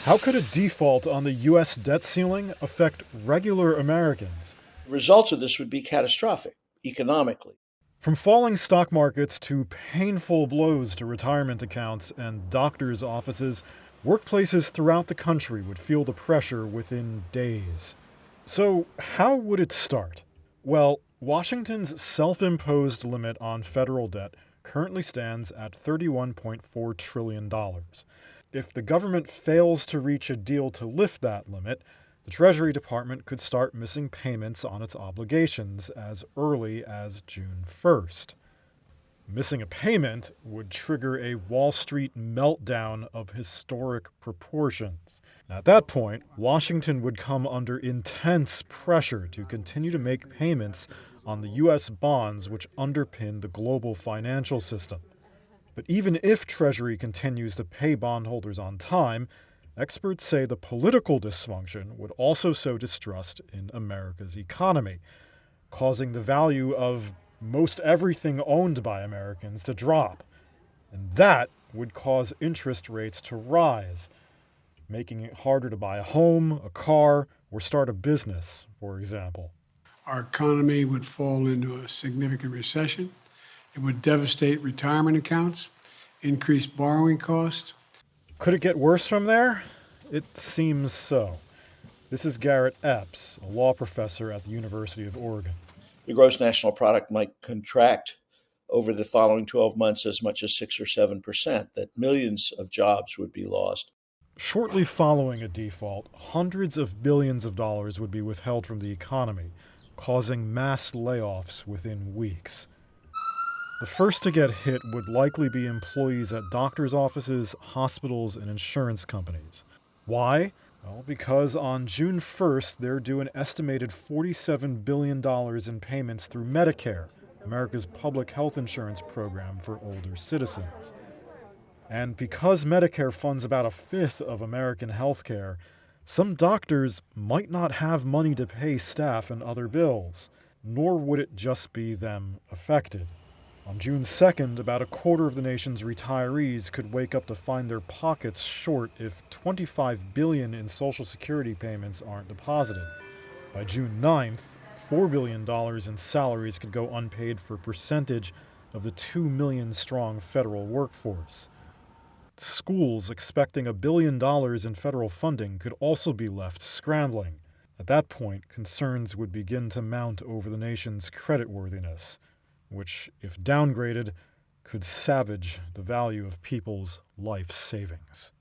How could a default on the U.S. debt ceiling affect regular Americans? The results of this would be catastrophic economically. From falling stock markets to painful blows to retirement accounts and doctors' offices, workplaces throughout the country would feel the pressure within days. So, how would it start? Well, Washington's self-imposed limit on federal debt currently stands at $31.4 trillion. If the government fails to reach a deal to lift that limit, the Treasury Department could start missing payments on its obligations as early as June 1st. Missing a payment would trigger a Wall Street meltdown of historic proportions. At that point, Washington would come under intense pressure to continue to make payments on the U.S. bonds which underpin the global financial system. But even if Treasury continues to pay bondholders on time, experts say the political dysfunction would also sow distrust in America's economy, causing the value of most everything owned by Americans to drop. And that would cause interest rates to rise, making it harder to buy a home, a car, or start a business, for example. Our economy would fall into a significant recession. It would devastate retirement accounts, increase borrowing costs. Could it get worse from there? It seems so. This is Garrett Epps, a law professor at the University of Oregon. The gross national product might contract over the following 12 months as much as 6 or 7%, that millions of jobs would be lost. Shortly following a default, hundreds of billions of dollars would be withheld from the economy, causing mass layoffs within weeks. The first to get hit would likely be employees at doctors' offices, hospitals, and insurance companies. Why? Well, because on June 1st, they're due an estimated $47 billion in payments through Medicare, America's public health insurance program for older citizens. And because Medicare funds about a fifth of American health care, some doctors might not have money to pay staff and other bills, nor would it just be them affected. On June 2nd, about a quarter of the nation's retirees could wake up to find their pockets short if $25 billion in Social Security payments aren't deposited. By June 9th, $4 billion in salaries could go unpaid for a percentage of the 2 million strong federal workforce. Schools expecting $1 billion in federal funding could also be left scrambling. At that point, concerns would begin to mount over the nation's creditworthiness, which, if downgraded, could savage the value of people's life savings.